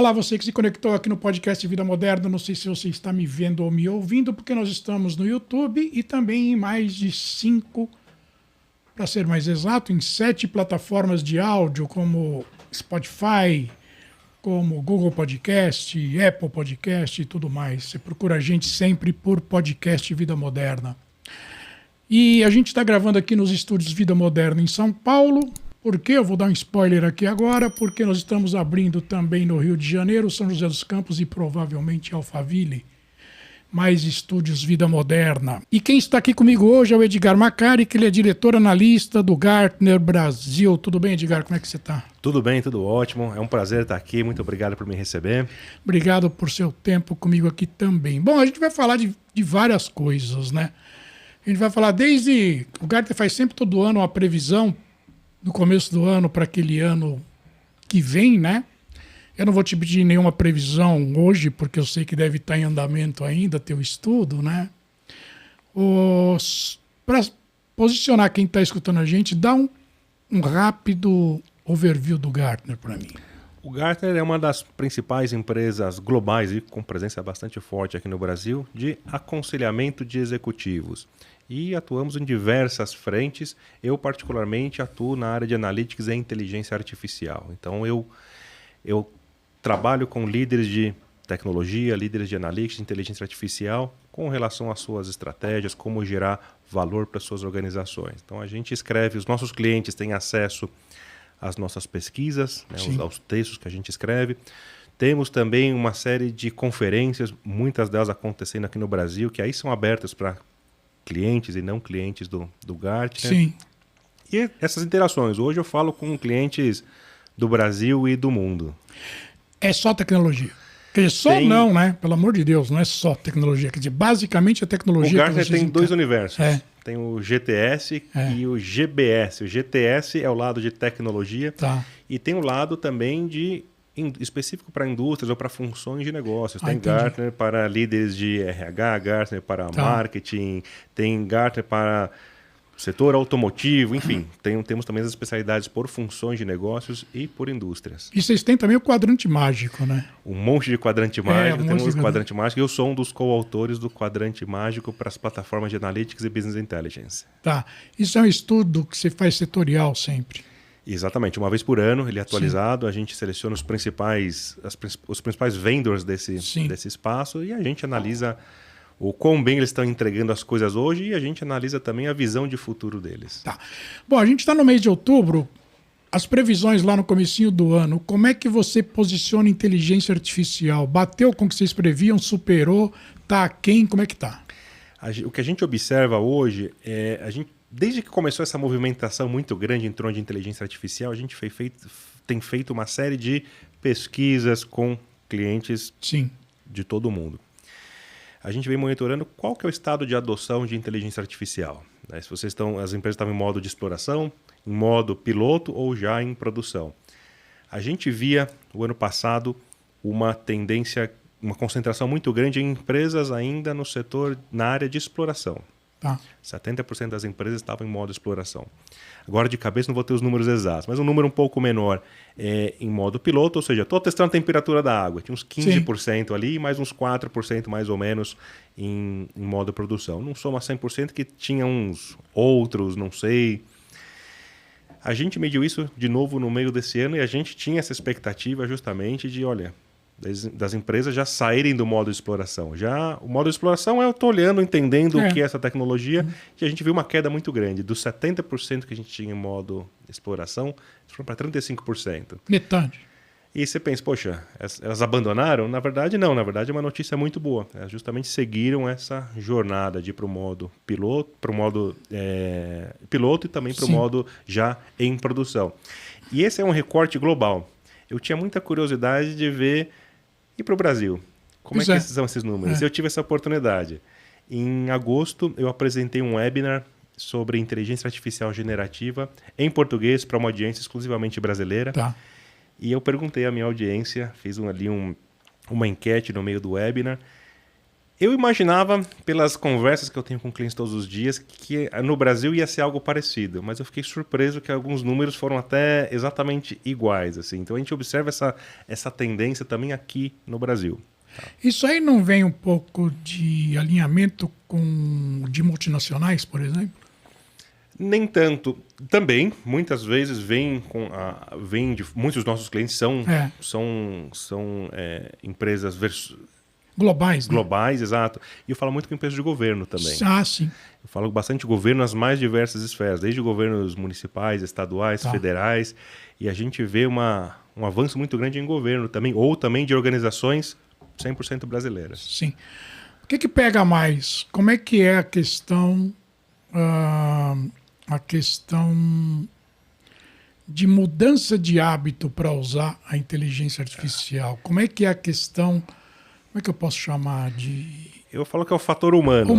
Olá, você que se conectou aqui no podcast Vida Moderna. Não sei se você está me vendo ou me ouvindo, porque nós estamos no YouTube e também em mais de 5, para ser mais exato, em 7 plataformas de áudio, como Spotify, como Google Podcast, Apple Podcast e tudo mais. Você procura a gente sempre por podcast Vida Moderna. E a gente está gravando aqui nos estúdios Vida Moderna em São Paulo. Por quê? Eu vou dar um spoiler aqui agora, porque nós estamos abrindo também no Rio de Janeiro, São José dos Campos e provavelmente Alphaville. Mais estúdios Vida Moderna. E quem está aqui comigo hoje é o Edgar Macari, que ele é diretor analista do Gartner Brasil. Tudo bem, Edgar? Como é que você está? Tudo bem, tudo ótimo. É um prazer estar aqui. Muito obrigado por me receber. Obrigado por seu tempo comigo aqui também. Bom, a gente vai falar de várias coisas, né? A gente vai falar desde... O Gartner faz sempre todo ano uma previsão no começo do ano para aquele ano que vem, né? Eu não vou te pedir nenhuma previsão hoje, porque eu sei que deve estar em andamento ainda teu estudo, né? Para posicionar quem está escutando a gente, dá um rápido overview do Gartner para mim. O Gartner é uma das principais empresas globais e com presença bastante forte aqui no Brasil de aconselhamento de executivos. E atuamos em diversas frentes. Eu, particularmente, atuo na área de Analytics e inteligência artificial. Então, eu trabalho com líderes de tecnologia, líderes de Analytics, inteligência artificial, com relação às suas estratégias, como gerar valor para suas organizações. Então, a gente escreve, os nossos clientes têm acesso às nossas pesquisas, né, aos textos que a gente escreve. Temos também uma série de conferências, muitas delas acontecendo aqui no Brasil, que aí são abertas para clientes e não clientes do Gartner. Sim. E essas interações, hoje eu falo com clientes do Brasil e do mundo. É só tecnologia. Quer dizer, só não, né? Pelo amor de Deus, não é só tecnologia. Quer dizer, basicamente a tecnologia... O Gartner tem dois universos. Tem o GTS e o GBS. O GTS é o lado de tecnologia e tem o lado também de específico para indústrias ou para funções de negócios. Tem Gartner para líderes de RH, Gartner para marketing, tem Gartner para setor automotivo, enfim. Temos também as especialidades por funções de negócios e por indústrias. E vocês têm também o quadrante mágico, né? Um monte de quadrante mágico. Temos o quadrante mágico. Eu sou um dos coautores do quadrante mágico para as plataformas de Analytics e Business Intelligence. Tá. Isso é um estudo que você faz setorial sempre. Exatamente. Uma vez por ano, ele é atualizado. A gente seleciona os principais vendors desse espaço e a gente analisa o quão bem eles estão entregando as coisas hoje e a gente analisa também a visão de futuro deles. Tá. Bom, a gente está no mês de outubro, as previsões lá no comecinho do ano, como é que você posiciona a inteligência artificial? Bateu com o que vocês previam, superou, está aquém, como é que está? O que a gente observa hoje é, desde que começou essa movimentação muito grande em torno de inteligência artificial, a gente tem feito uma série de pesquisas com clientes de todo o mundo. A gente vem monitorando qual que é o estado de adoção de inteligência artificial. Né? Se as empresas estão em modo de exploração, em modo piloto ou já em produção. A gente via, o ano passado, uma tendência, uma concentração muito grande em empresas ainda no setor, na área de exploração. 70% das empresas estavam em modo exploração. Agora, de cabeça, não vou ter os números exatos, mas um número um pouco menor em modo piloto, ou seja, estou testando a temperatura da água. Tinha uns 15% ali, mais uns 4% mais ou menos em modo produção. Não soma 100%, que tinha uns outros, não sei. A gente mediu isso de novo no meio desse ano e a gente tinha essa expectativa justamente de, olha, das empresas já saírem do modo de exploração. Já o modo de exploração eu estou olhando, entendendo o que é essa tecnologia, e a gente viu uma queda muito grande. Dos 70% que a gente tinha em modo de exploração, foram para 35%. Metade. E você pensa, poxa, elas abandonaram? Na verdade, não. Na verdade, é uma notícia muito boa. Elas justamente seguiram essa jornada de ir para o modo piloto, piloto e também para o modo já em produção. E esse é um recorte global. Eu tinha muita curiosidade de ver e para o Brasil. Como é que são esses números? Eu tive essa oportunidade. Em agosto, eu apresentei um webinar sobre inteligência artificial generativa em português para uma audiência exclusivamente brasileira. E eu perguntei à minha audiência, fiz ali uma enquete no meio do webinar, Eu imaginava, pelas conversas que eu tenho com clientes todos os dias, que no Brasil ia ser algo parecido, mas eu fiquei surpreso que alguns números foram até exatamente iguais, assim. Então a gente observa essa tendência também aqui no Brasil. Isso aí não vem um pouco de alinhamento de multinacionais, por exemplo? Nem tanto. Também, muitas vezes, muitos dos nossos clientes são empresas Globais, né? globais, exato. E eu falo muito com empresas de governo também. Ah, sim. Eu falo bastante de governo nas mais diversas esferas, desde governos municipais, estaduais, federais. E a gente vê um avanço muito grande em governo também, ou também de organizações 100% brasileiras. Sim. O que pega mais? Como é que é a questão de mudança de hábito para usar a inteligência artificial? Como é que é a questão, como é que eu posso chamar de... Eu falo que é o fator humano.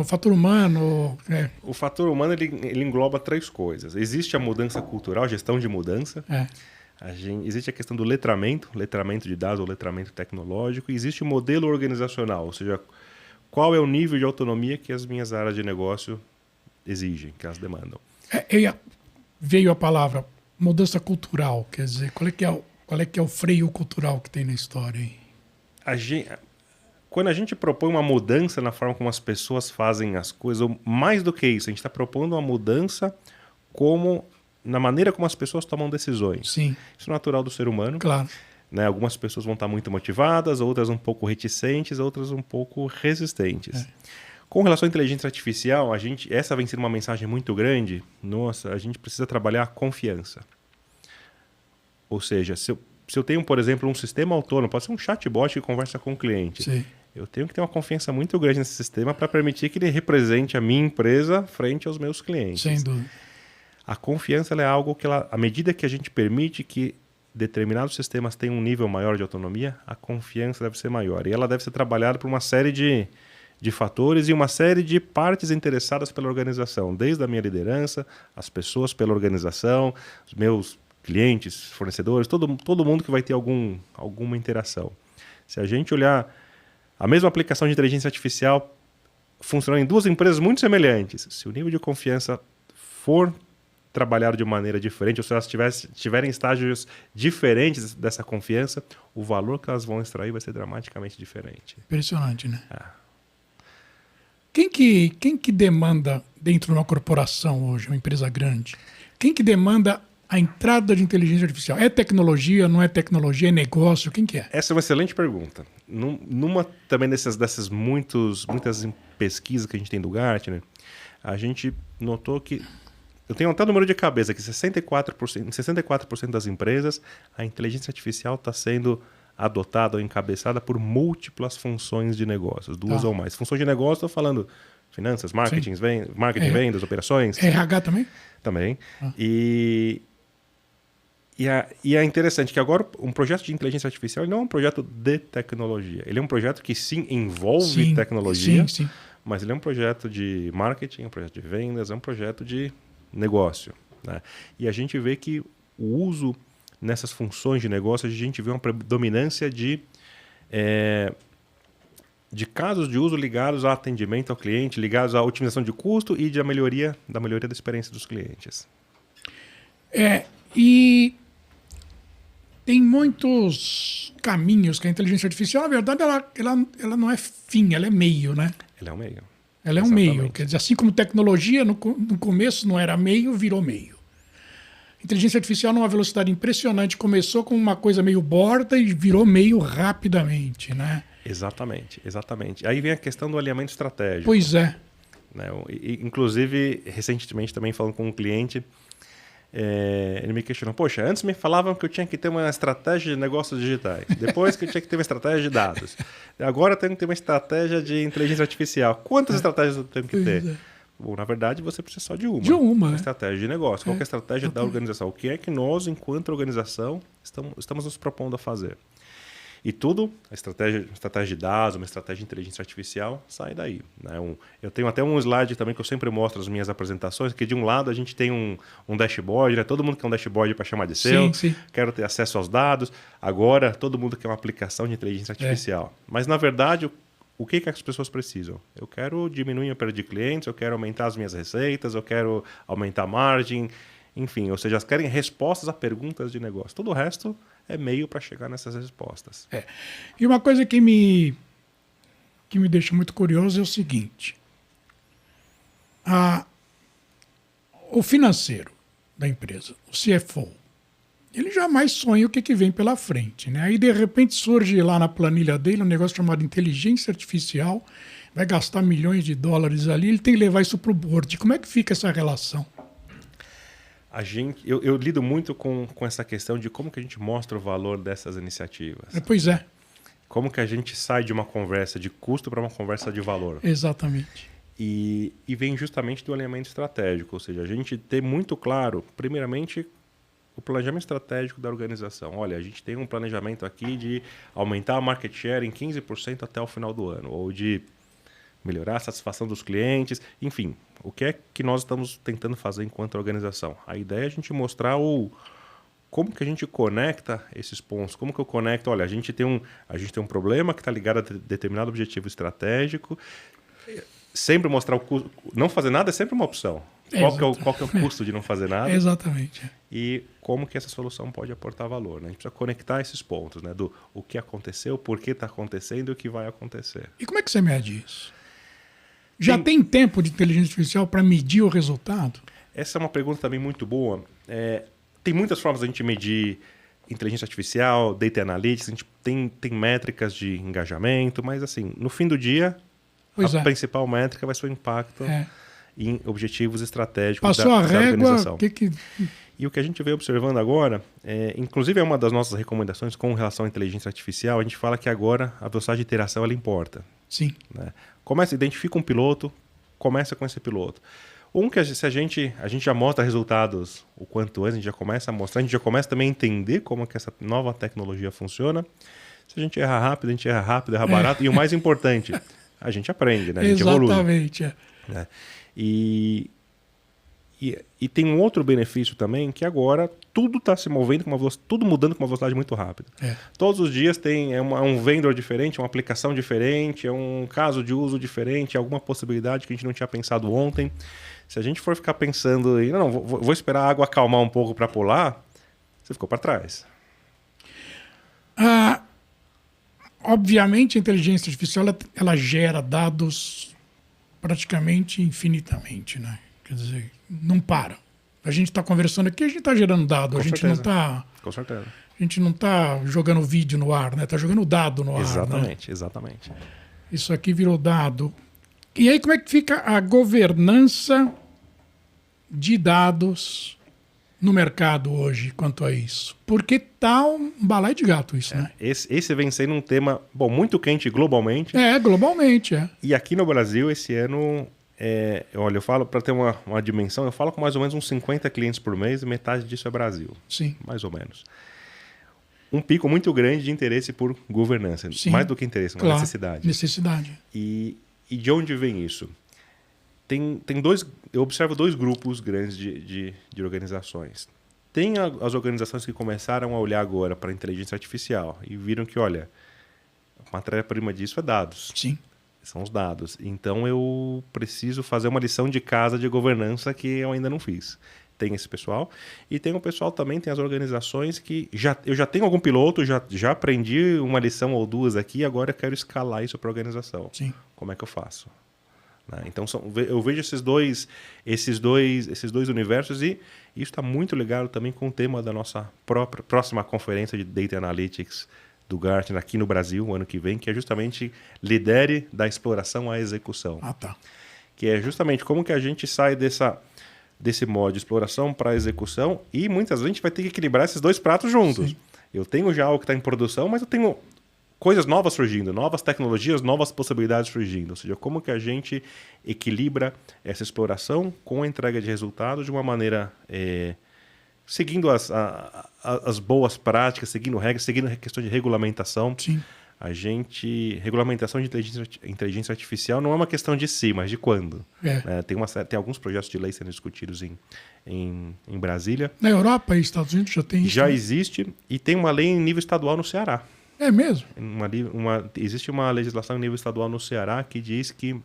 O fator humano. O fator humano ele engloba 3 coisas. Existe a mudança cultural, gestão de mudança. Existe a questão do letramento de dados ou letramento tecnológico. E existe o modelo organizacional, ou seja, qual é o nível de autonomia que as minhas áreas de negócio exigem, que elas demandam. Veio a palavra mudança cultural, quer dizer, qual é que é o freio cultural que tem na história aí? Quando a gente propõe uma mudança na forma como as pessoas fazem as coisas, ou mais do que isso, a gente está propondo uma mudança na maneira como as pessoas tomam decisões. Sim. Isso é natural do ser humano. Claro. Né? Algumas pessoas vão estar muito motivadas, outras um pouco reticentes, outras um pouco resistentes. Com relação à inteligência artificial, essa vem sendo uma mensagem muito grande. Nossa, a gente precisa trabalhar a confiança. Ou seja, se eu tenho, por exemplo, um sistema autônomo, pode ser um chatbot que conversa com o cliente. Sim. Eu tenho que ter uma confiança muito grande nesse sistema para permitir que ele represente a minha empresa frente aos meus clientes. Sem dúvida. A confiança é algo que, à medida que a gente permite que determinados sistemas tenham um nível maior de autonomia, a confiança deve ser maior. E ela deve ser trabalhada por uma série de fatores e uma série de partes interessadas pela organização, desde a minha liderança, as pessoas pela organização, os meus clientes, fornecedores, todo mundo que vai ter alguma interação. Se a gente olhar a mesma aplicação de inteligência artificial funcionando em 2 empresas muito semelhantes, se o nível de confiança for trabalhado de maneira diferente, ou se elas tiverem estágios diferentes dessa confiança, o valor que elas vão extrair vai ser dramaticamente diferente. Impressionante, né? Quem que demanda dentro de uma corporação hoje, uma empresa grande? Quem que demanda a entrada de inteligência artificial? É tecnologia, não é tecnologia, é negócio? Quem que é? Essa é uma excelente pergunta. Numa também dessas muitas pesquisas que a gente tem do Gartner, a gente notou que, eu tenho até o número de cabeça, que 64% das empresas, a inteligência artificial está sendo adotada ou encabeçada por múltiplas funções de negócios, 2 ou mais. Funções de negócio, estou falando finanças, marketing, vendas, operações. RH também? Também. E é interessante que agora um projeto de inteligência artificial não é um projeto de tecnologia. Ele é um projeto que sim envolve tecnologia, mas ele é um projeto de marketing, é um projeto de vendas, é um projeto de negócio. Né? E a gente vê que o uso nessas funções de negócio, a gente vê uma predominância de casos de uso ligados ao atendimento ao cliente, ligados à otimização de custo e da melhoria da experiência dos clientes. E tem muitos caminhos que a inteligência artificial, na verdade, ela não é fim, ela é meio, né? Ela é um meio. Ela é um meio. Quer dizer, assim como tecnologia, no começo não era meio, virou meio. Inteligência artificial, numa velocidade impressionante, começou com uma coisa meio borda e virou meio rapidamente, né? Exatamente. Aí vem a questão do alinhamento estratégico. Pois é. Né? Inclusive, recentemente também falando com um cliente, ele me questionou, poxa, antes me falavam que eu tinha que ter uma estratégia de negócios digitais, depois que eu tinha que ter uma estratégia de dados, agora eu tenho que ter uma estratégia de inteligência artificial. Quantas estratégias eu tenho que ter? Bom, na verdade, você precisa só de uma. Uma estratégia de negócio. Qual é a estratégia da organização? O que é que nós, enquanto organização, estamos nos propondo a fazer? E tudo, a estratégia de dados, uma estratégia de inteligência artificial, sai daí. Né? Eu tenho até um slide também que eu sempre mostro nas minhas apresentações, que de um lado a gente tem um dashboard, né? Todo mundo quer um dashboard para chamar de seu, quero ter acesso aos dados. Agora, todo mundo quer uma aplicação de inteligência artificial. Mas, na verdade, o que as pessoas precisam? Eu quero diminuir a perda de clientes, eu quero aumentar as minhas receitas, eu quero aumentar a margem, enfim, ou seja, elas querem respostas a perguntas de negócio. Todo o resto é meio para chegar nessas respostas. E uma coisa que me deixa muito curioso é o seguinte. O financeiro da empresa, o CFO, ele jamais sonha o que vem pela frente, né? Aí, de repente, surge lá na planilha dele um negócio chamado inteligência artificial, vai gastar milhões de dólares ali, ele tem que levar isso para o board. Como é que fica essa relação? Eu lido muito com essa questão de como que a gente mostra o valor dessas iniciativas. Pois é. Como que a gente sai de uma conversa de custo para uma conversa de valor. Exatamente. E vem justamente do alinhamento estratégico, ou seja, a gente ter muito claro, primeiramente, o planejamento estratégico da organização. Olha, a gente tem um planejamento aqui de aumentar a market share em 15% até o final do ano, ou de melhorar a satisfação dos clientes, enfim, o que é que nós estamos tentando fazer enquanto organização. A ideia é a gente mostrar como que a gente conecta esses pontos, como que eu conecto, olha, a gente tem um problema que está ligado a determinado objetivo estratégico, sempre mostrar o custo, não fazer nada é sempre uma opção. Qual que é o custo de não fazer nada? Exatamente. E como que essa solução pode aportar valor, né? A gente precisa conectar esses pontos, né? Do o que aconteceu, por que está acontecendo e o que vai acontecer. E como é que você mede isso? Já tem tempo de inteligência artificial para medir o resultado? Essa é uma pergunta também muito boa. Tem muitas formas de a gente medir inteligência artificial, data analytics, a gente tem métricas de engajamento, mas assim, no fim do dia, principal métrica vai ser o impacto em objetivos estratégicos da organização. E o que a gente vem observando agora, inclusive é uma das nossas recomendações com relação à inteligência artificial, a gente fala que agora a velocidade de iteração ela importa. Sim. Né? Identifica um piloto, começa com esse piloto. Que se a gente já mostra resultados o quanto antes, a gente já começa a mostrar, a gente já começa também a entender como que essa nova tecnologia funciona. Se a gente erra rápido, erra barato. E o mais importante, a gente aprende, né? A gente evolui. Exatamente. Né? E tem um outro benefício também, que agora tudo está se movendo, tudo mudando com uma velocidade muito rápida. Todos os dias tem um vendor diferente, uma aplicação diferente, um caso de uso diferente, alguma possibilidade que a gente não tinha pensado ontem. Se a gente for ficar pensando, vou esperar a água acalmar um pouco para pular, você ficou para trás. Obviamente, a inteligência artificial ela gera dados praticamente infinitamente, né? Quer dizer, não para. A gente está conversando aqui, a gente está gerando dado. Com certeza. A gente não está jogando vídeo no ar, né? Está jogando dado no ar. Exatamente. Isso aqui virou dado. E aí, como é que fica a governança de dados no mercado hoje quanto a isso? Porque tá um balaio de gato isso, né? Esse vem sendo um tema muito quente globalmente. Globalmente. E aqui no Brasil, esse ano, olha, eu falo, para ter uma dimensão, eu falo com mais ou menos uns 50 clientes por mês e metade disso é Brasil. Sim. Mais ou menos. Um pico muito grande de interesse por governança. Sim. Mais do que interesse, uma necessidade. Necessidade. E de onde vem isso? Eu observo dois grupos grandes de organizações. Tem as organizações que começaram a olhar agora para a inteligência artificial e viram que, olha, a matéria-prima disso é dados. Sim. São os dados. Então eu preciso fazer uma lição de casa de governança que eu ainda não fiz. Tem esse pessoal. E tem o pessoal também, tem as organizações que eu já tenho algum piloto, já aprendi uma lição ou duas aqui, agora eu quero escalar isso para a organização. Sim. Como é que eu faço? Então eu vejo esses dois universos e isso está muito ligado também com o tema da nossa próxima conferência de Data Analytics do Gartner aqui no Brasil, o ano que vem, que é justamente lidere da exploração à execução. Tá. Que é justamente como que a gente sai desse modo de exploração para a execução e muitas vezes a gente vai ter que equilibrar esses dois pratos juntos. Sim. Eu tenho já algo que está em produção, mas eu tenho coisas novas surgindo, novas tecnologias, novas possibilidades surgindo. Ou seja, como que a gente equilibra essa exploração com a entrega de resultados de uma maneira seguindo as boas práticas, seguindo regras, seguindo a questão de regulamentação. Sim. Regulamentação de inteligência artificial não é uma questão de si, mas de quando. Tem alguns projetos de lei sendo discutidos em Brasília. Na Europa e Estados Unidos já tem isso? Já existe e tem uma lei em nível estadual no Ceará. É mesmo? Existe uma legislação em nível estadual no Ceará que diz que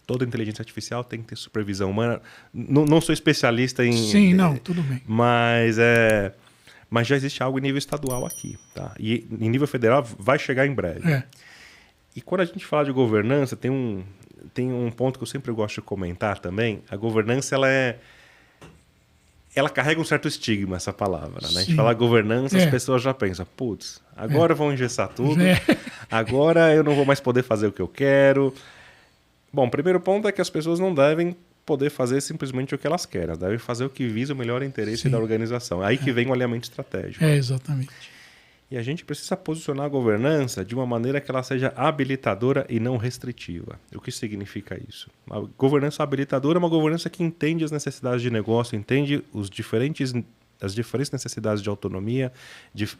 toda inteligência artificial tem que ter supervisão humana. Não sou especialista em... Sim, não, tudo bem. Mas já existe algo em nível estadual aqui. Tá? E em nível federal vai chegar em breve. É. E quando a gente fala de governança, tem um ponto que eu sempre gosto de comentar também. A governança, ela carrega um certo estigma, essa palavra. Né? A gente fala governança, as pessoas já pensam, putz, agora vão engessar tudo, agora eu não vou mais poder fazer o que eu quero. Bom, o primeiro ponto é que as pessoas não devem poder fazer simplesmente o que elas querem, elas devem fazer o que visa o melhor interesse da organização. É aí que vem o alinhamento estratégico. É, exatamente. E a gente precisa posicionar a governança de uma maneira que ela seja habilitadora e não restritiva. O que significa isso? A governança habilitadora é uma governança que entende as necessidades de negócio, entende as diferentes necessidades de autonomia,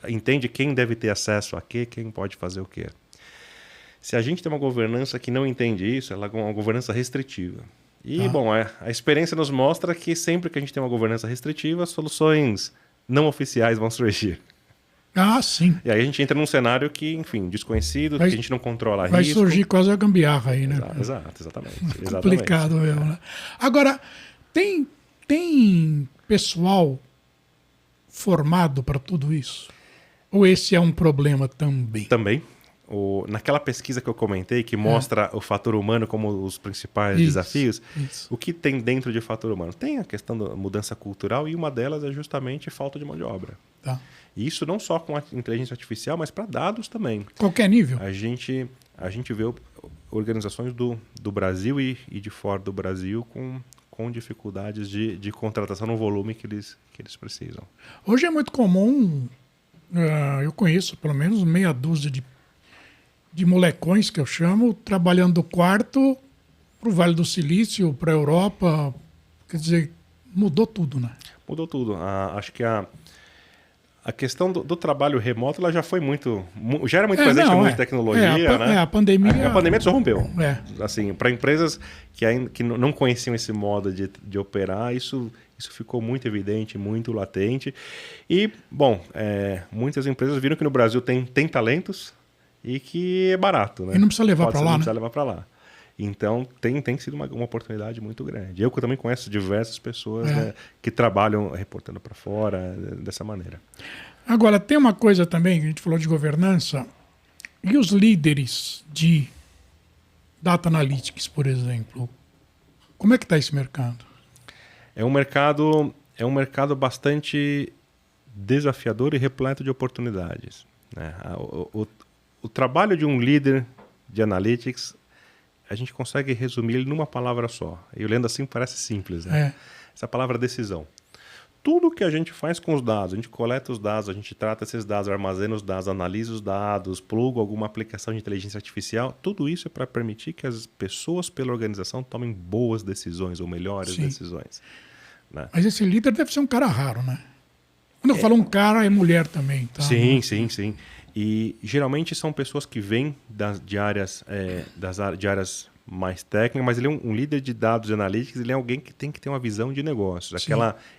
entende quem deve ter acesso a quê, quem pode fazer o quê. Se a gente tem uma governança que não entende isso, ela é uma governança restritiva. E, bom, a experiência nos mostra que sempre que a gente tem uma governança restritiva, soluções não oficiais vão surgir. Ah, sim. E aí a gente entra num cenário que, enfim, desconhecido, que a gente não controla risco. Vai surgir quase a gambiarra aí, né? Exatamente. Complicado mesmo, né? Agora, tem pessoal formado para tudo isso? Ou esse é um problema também? Também. Naquela pesquisa que eu comentei, que mostra o fator humano como os principais desafios, o que tem dentro de fator humano? Tem a questão da mudança cultural e uma delas é justamente falta de mão de obra. Tá. E isso não só com a inteligência artificial, mas para dados também. Qualquer nível? A gente vê organizações do Brasil e de fora do Brasil com dificuldades de contratação no volume que eles precisam. Hoje é muito comum, eu conheço pelo menos meia dúzia de molecões, que eu chamo, trabalhando do quarto para o Vale do Silício, para a Europa. Quer dizer, mudou tudo, né? Mudou tudo. Acho que a questão do trabalho remoto ela já foi já era muito presente em tecnologia, né? A pandemia... A pandemia desrompeu. É. Assim, para empresas que não conheciam esse modo de operar, isso ficou muito evidente, muito latente. E, bom, muitas empresas viram que no Brasil tem talentos e que é barato, né? E não precisa levar para lá, não precisa levar para lá. Então, tem sido uma oportunidade muito grande. Eu também conheço diversas pessoas né, que trabalham reportando para fora dessa maneira. Agora, tem uma coisa também, que a gente falou de governança, e os líderes de Data Analytics, por exemplo, como é que está esse mercado? É um mercado bastante desafiador e repleto de oportunidades. Né? O trabalho de um líder de Analytics, a gente consegue resumir ele numa palavra só. E lendo assim parece simples. Né? Essa palavra é decisão. Tudo que a gente faz com os dados, a gente coleta os dados, a gente trata esses dados, armazena os dados, analisa os dados, pluga alguma aplicação de inteligência artificial, tudo isso é para permitir que as pessoas pela organização tomem boas decisões ou melhores decisões. Né? Mas esse líder deve ser um cara raro, né? Quando eu falo um cara, é mulher também. Tá? Sim. E geralmente são pessoas que vêm de áreas mais técnicas, mas ele é um líder de dados e analytics, ele é alguém que tem que ter uma visão de negócios.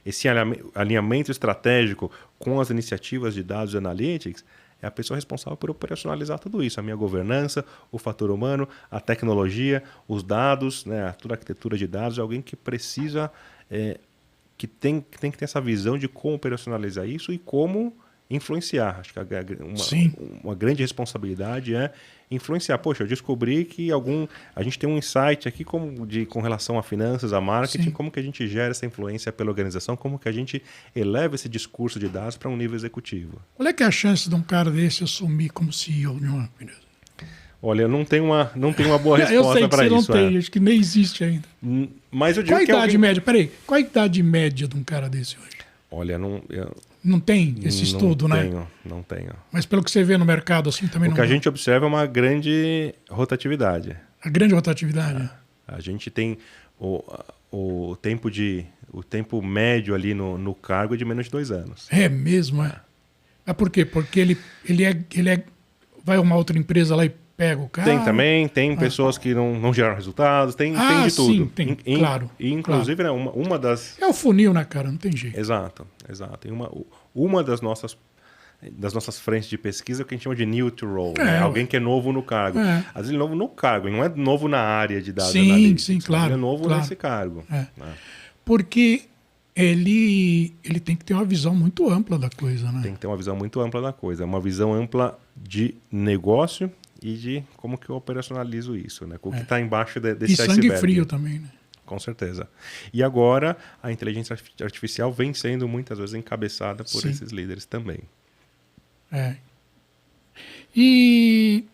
Esse alinhamento estratégico com as iniciativas de dados e analytics é a pessoa responsável por operacionalizar tudo isso. A minha governança, o fator humano, a tecnologia, os dados, né, toda a arquitetura de dados, é alguém que precisa, que tem que ter essa visão de como operacionalizar isso e como influenciar. Acho que uma grande responsabilidade é influenciar. Poxa, eu descobri que a gente tem um insight aqui com relação a finanças, a marketing, como que a gente gera essa influência pela organização, como que a gente eleva esse discurso de dados para um nível executivo. Qual é que é a chance de um cara desse assumir como CEO de uma empresa? Olha, não tem uma boa resposta para isso. Eu sei que você não tem, acho que nem existe ainda. Mas eu digo qual a idade média? Peraí, qual a idade média de um cara desse hoje? Olha, não tem esse estudo, né? Não tenho. Mas pelo que você vê no mercado, assim, também não... O que a gente observa é uma grande rotatividade. A grande rotatividade? A gente tem o tempo médio ali no cargo de menos de 2 anos. É mesmo, é? Mas por quê? Porque ele vai uma outra empresa lá e pega o cara? Tem pessoas que não geraram resultados, tem de tudo. Sim, tem, claro. E, inclusive, claro. Né, uma das... É o funil, né, cara? Não tem jeito. Exato. Uma das nossas das nossas frentes de pesquisa, o que a gente chama de new to role, né? Alguém que é novo no cargo. Às vezes ele é novo no cargo, ele não é novo na área de dados analíticos. Sim, claro. Ele é novo nesse cargo. Né? Porque ele tem que ter uma visão muito ampla da coisa, né? Tem que ter uma visão muito ampla da coisa. Uma visão ampla de negócio e de como que eu operacionalizo isso, né? O que está embaixo desse iceberg. E sangue frio também, né? Com certeza. E agora a inteligência artificial vem sendo muitas vezes encabeçada por esses líderes também. E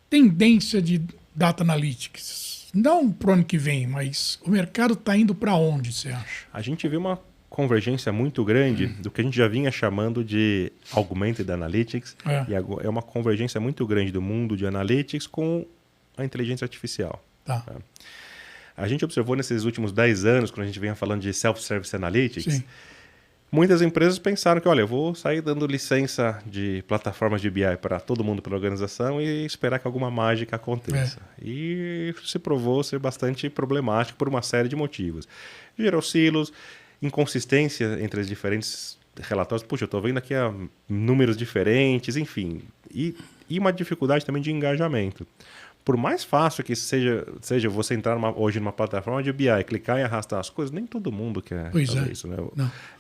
tendência de data analytics, não para o ano que vem, mas o mercado está indo para onde, você acha? A gente vê uma convergência muito grande do que a gente já vinha chamando de Augmented Analytics, e é uma convergência muito grande do mundo de Analytics com a inteligência artificial. Tá. A gente observou nesses últimos 10 anos, quando a gente vinha falando de Self-Service Analytics, muitas empresas pensaram que, olha, eu vou sair dando licença de plataformas de BI para todo mundo pela organização e esperar que alguma mágica aconteça. E se provou ser bastante problemático por uma série de motivos. Gerou silos, inconsistência entre os diferentes relatórios. Puxa, eu estou vendo aqui números diferentes, enfim. E uma dificuldade também de engajamento. Por mais fácil que seja você entrar hoje numa plataforma de BI, clicar e arrastar as coisas, nem todo mundo quer fazer isso. Né?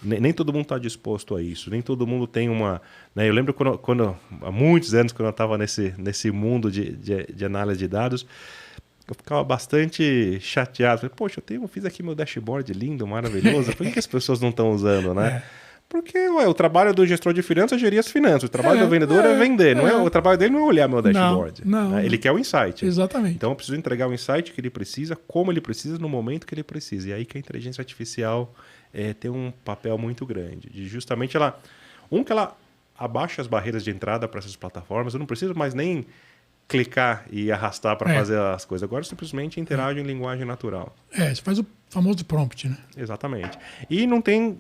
Nem todo mundo está disposto a isso. Nem todo mundo tem uma... Né? Eu lembro quando há muitos anos, quando eu estava nesse mundo de análise de dados, eu ficava bastante chateado. Falei, poxa, eu fiz aqui meu dashboard lindo, maravilhoso. Por que as pessoas não estão usando, né? Porque o trabalho do gestor de finanças é gerir as finanças. O trabalho do vendedor é vender. Não é, o trabalho dele não é olhar meu dashboard. Né? Ele quer o insight. Exatamente. Então eu preciso entregar o insight que ele precisa, como ele precisa, no momento que ele precisa. E aí que a inteligência artificial tem um papel muito grande. De justamente ela abaixa as barreiras de entrada para essas plataformas. Eu não preciso mais nem clicar e arrastar para fazer as coisas. Agora eu simplesmente interajo em linguagem natural. Você faz o famoso prompt, né? Exatamente. E não tem...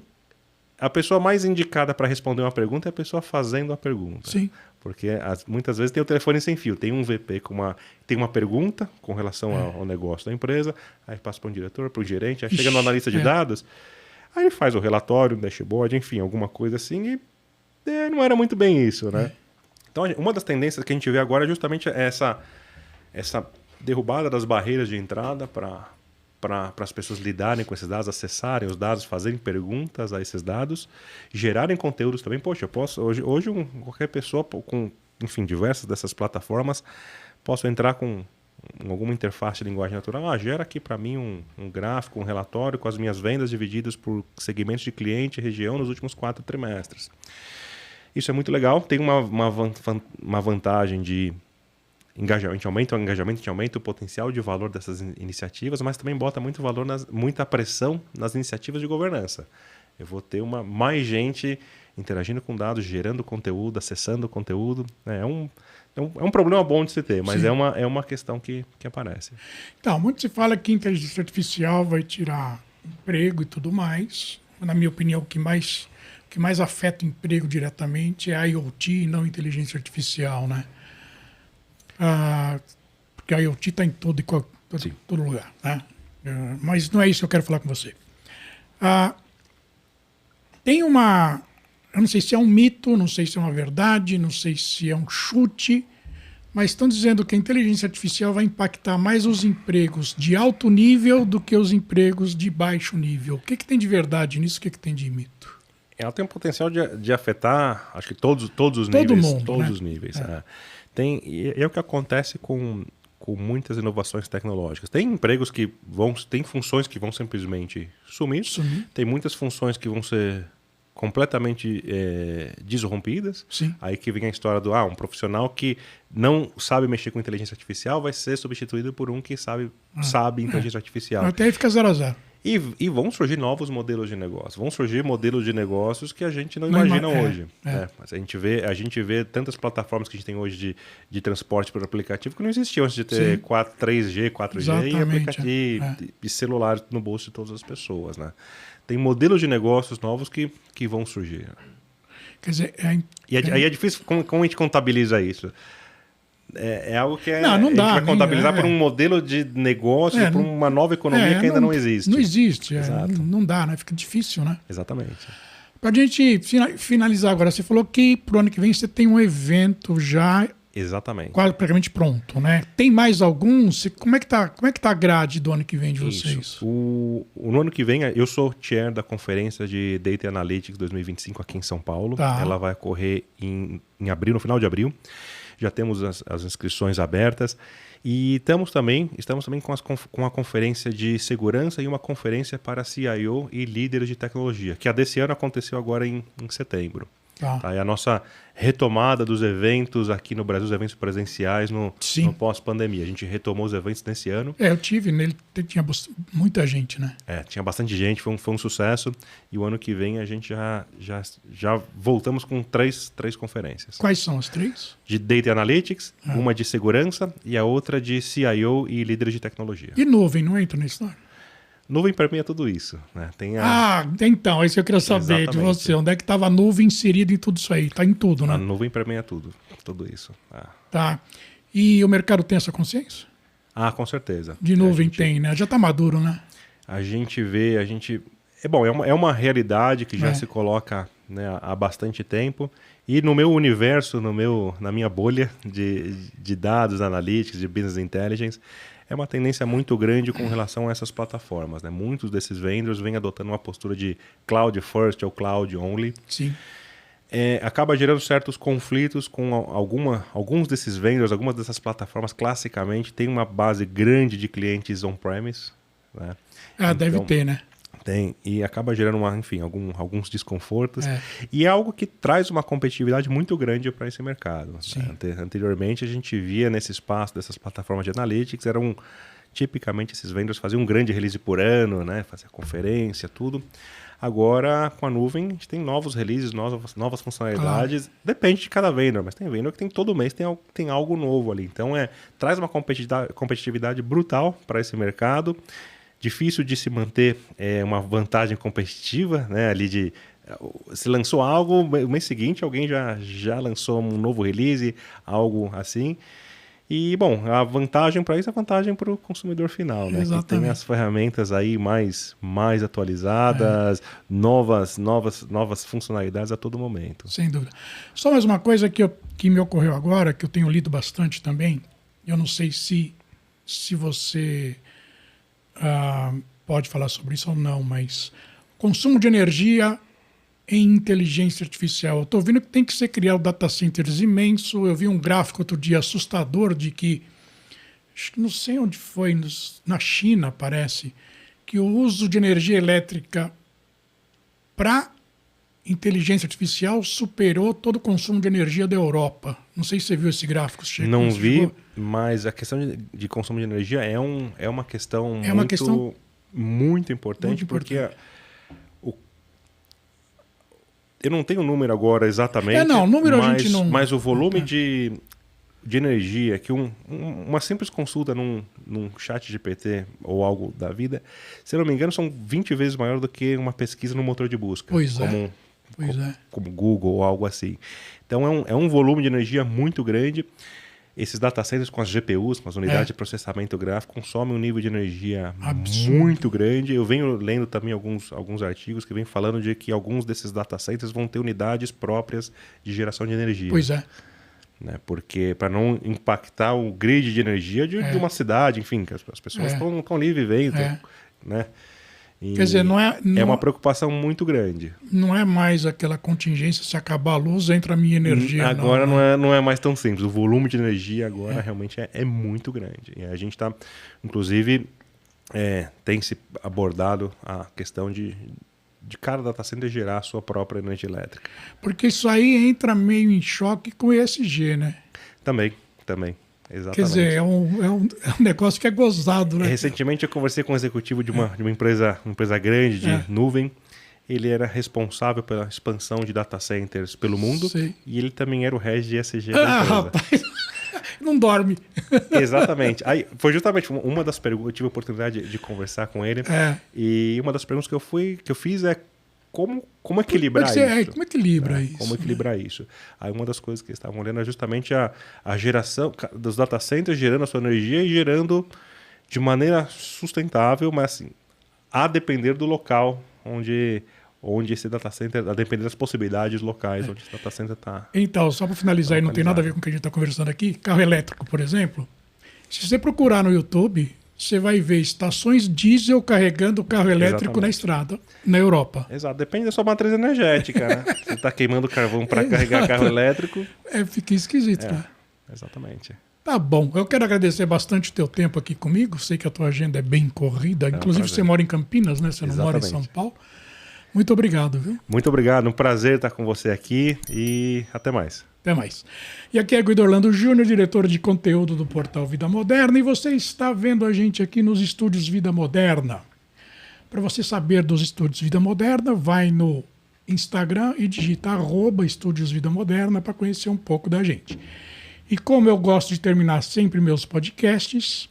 A pessoa mais indicada para responder uma pergunta é a pessoa fazendo a pergunta. Sim. Porque muitas vezes tem o telefone sem fio. Tem um VP tem uma pergunta com relação ao negócio da empresa, aí passa para um diretor, para um gerente, aí chega no analista de dados, aí faz o relatório, o dashboard, enfim, alguma coisa assim, e não era muito bem isso, né? Então, uma das tendências que a gente vê agora é justamente essa derrubada das barreiras de entrada para as pessoas lidarem com esses dados, acessarem os dados, fazerem perguntas a esses dados, gerarem conteúdos também. Poxa, eu posso hoje qualquer pessoa com, enfim, diversas dessas plataformas, posso entrar com alguma interface de linguagem natural. Gera aqui para mim um gráfico, um relatório com as minhas vendas divididas por segmentos de cliente e região nos últimos 4 trimestres. Isso é muito legal. Tem uma vantagem de engajamento, a gente aumenta o engajamento, a gente aumenta o potencial de valor dessas iniciativas, mas também bota muito valor, muita pressão nas iniciativas de governança. Eu vou ter mais gente interagindo com dados, gerando conteúdo, acessando conteúdo. É um problema bom de se ter, mas é uma questão que aparece. Então, muito se fala que inteligência artificial vai tirar emprego e tudo mais. Na minha opinião, o que mais afeta o emprego diretamente é a IoT e não a inteligência artificial, né? Porque a IoT está em todo lugar, né? Mas não é isso que eu quero falar com você. Tem eu não sei se é um mito, não sei se é uma verdade, não sei se é um chute, mas estão dizendo que a inteligência artificial vai impactar mais os empregos de alto nível do que os empregos de baixo nível. O que tem de verdade nisso? O que tem de mito? Ela tem o potencial de afetar, acho que todos os níveis. Mundo, todos né? os níveis. É o que acontece com muitas inovações tecnológicas. Tem empregos tem funções que vão simplesmente sumir. Tem muitas funções que vão ser completamente desrompidas. Sim. Aí que vem a história do um profissional que não sabe mexer com inteligência artificial vai ser substituído por um que sabe inteligência artificial. Até aí fica 0 a 0. E vão surgir novos modelos de negócio. Vão surgir modelos de negócios que a gente não imagina hoje. Mas a gente vê tantas plataformas que a gente tem hoje de transporte por aplicativo que não existiam antes de ter 3G, 4G e celular no bolso de todas as pessoas. Né? Tem modelos de negócios novos que vão surgir. Quer dizer, aí é difícil como a gente contabiliza isso. É algo que não a gente dá, vai contabilizar por um modelo de negócio, por uma nova economia que ainda não existe. Não existe, não dá, né? Fica difícil, né? Exatamente. Para a gente finalizar agora, você falou que pro ano que vem você tem um evento já Exatamente. quase praticamente pronto, né? Tem mais alguns? Como é que tá a grade do ano que vem de vocês? Isso. No ano que vem, eu sou chair da conferência de Data Analytics 2025 aqui em São Paulo. Tá. Ela vai ocorrer em abril, no final de abril. Já temos as inscrições abertas. E estamos também com a conferência de segurança e uma conferência para CIO e líderes de tecnologia, que a desse ano aconteceu agora em setembro. Tá? É a nossa retomada dos eventos aqui no Brasil, os eventos presenciais no pós-pandemia. A gente retomou os eventos nesse ano. Eu tive, nele tinha muita gente, né? Tinha bastante gente, foi um sucesso. E o ano que vem a gente já voltamos com três conferências. Quais são as três? De Data Analytics, uma de segurança e a outra de CIO e líderes de tecnologia. E nuvem, não entra na história? Nuvem para mim é tudo isso. Né? Então, é isso que eu queria saber de você. Onde é que estava a nuvem inserida em tudo isso aí? Está em tudo, né? A nuvem para mim é tudo isso. Tá. E o mercado tem essa consciência? Com certeza. De nuvem tem, né? Já está maduro, né? A gente vê, é uma realidade que já se coloca, né, há bastante tempo. E no meu universo, na minha bolha de dados, analytics, de business intelligence, é uma tendência muito grande com relação a essas plataformas. Né? Muitos desses vendors vêm adotando uma postura de cloud first ou cloud only. Sim. Acaba gerando certos conflitos com alguns desses vendors, algumas dessas plataformas, classicamente, têm uma base grande de clientes on-premise. Né? Deve ter, né? Tem, e acaba gerando alguns desconfortos. E é algo que traz uma competitividade muito grande para esse mercado. Né? Anteriormente, a gente via nesse espaço dessas plataformas de analytics, tipicamente esses vendors faziam um grande release por ano, né? Fazia conferência, tudo. Agora, com a nuvem, a gente tem novos releases, novas funcionalidades. Depende de cada vendor, mas tem vendor que tem todo mês tem algo novo ali. Então, traz uma competitividade brutal para esse mercado. Difícil de se manter uma vantagem competitiva, né? Ali se lançou algo, o mês seguinte alguém já lançou um novo release, algo assim. E, bom, a vantagem para isso é a vantagem para o consumidor final, né? Que tem as ferramentas aí mais atualizadas, novas funcionalidades a todo momento. Sem dúvida. Só mais uma coisa que me ocorreu agora, que eu tenho lido bastante também. Eu não sei se você pode falar sobre isso ou não, mas consumo de energia em inteligência artificial. Eu estou vendo que tem que ser criado data centers imenso. Eu vi um gráfico outro dia assustador de que, acho que não sei onde foi, na China parece, que o uso de energia elétrica para inteligência artificial superou todo o consumo de energia da Europa. Não sei se você viu esse gráfico. Não vi, mas a questão de consumo de energia é uma questão muito importante, porque eu não tenho o número agora exatamente, mas o volume de energia que uma simples consulta num chat GPT ou algo da vida, se eu não me engano, são 20 vezes maior do que uma pesquisa no motor de busca. Como Google ou algo assim. Então é um volume de energia muito grande. Esses data centers com as GPUs, com as unidades de processamento gráfico, consomem um nível de energia muito grande. Eu venho lendo também alguns artigos que vêm falando de que alguns desses data centers vão ter unidades próprias de geração de energia. Né? Porque para não impactar o grid de energia de uma cidade, enfim, que as pessoas estão ali vivendo. Né? Quer dizer, é uma preocupação muito grande. Não é mais aquela contingência, se acabar a luz, entra a minha energia. Agora não é mais tão simples. O volume de energia agora realmente é muito grande. E a gente está, inclusive, tem se abordado a questão de cada data center gerar a sua própria energia elétrica. Porque isso aí entra meio em choque com o ESG, né? Também. Exatamente. Quer dizer, é um negócio que é gozado, né? Recentemente eu conversei com um executivo de uma empresa grande de nuvem. Ele era responsável pela expansão de data centers pelo mundo. E ele também era o head de ESG da empresa. Rapaz, não dorme. Exatamente. Aí, foi justamente uma das perguntas, eu tive a oportunidade de conversar com ele. E uma das perguntas que eu fiz é como equilibrar isso? Como equilibra isso? Como equilibrar isso? Aí uma das coisas que eles estavam olhando é justamente a geração dos data centers, gerando a sua energia e gerando de maneira sustentável, mas assim, a depender do local onde onde esse data center, a depender das possibilidades locais onde esse data center está. Então, só para finalizar, e não tem nada a ver com o que a gente está conversando aqui, carro elétrico, por exemplo, se você procurar no YouTube, você vai ver estações diesel carregando carro elétrico na estrada, na Europa. Exato, depende da sua matriz energética, né? Você está queimando carvão para carregar carro elétrico. Fica esquisito, né? Exatamente. Tá bom, eu quero agradecer bastante o teu tempo aqui comigo. Sei que a tua agenda é bem corrida. Inclusive, você mora em Campinas, né? Você não mora em São Paulo. Muito obrigado, viu? Muito obrigado, um prazer estar com você aqui e até mais. Até mais. E aqui é Guido Orlando Júnior, diretor de conteúdo do portal Vida Moderna, e você está vendo a gente aqui nos estúdios Vida Moderna. Para você saber dos estúdios Vida Moderna, vai no Instagram e digita @estúdios Vida Moderna para conhecer um pouco da gente. E como eu gosto de terminar sempre meus podcasts,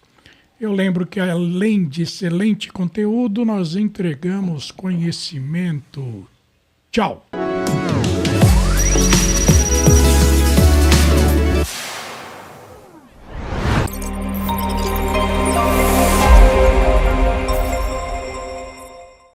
eu lembro que além de excelente conteúdo, nós entregamos conhecimento. Tchau!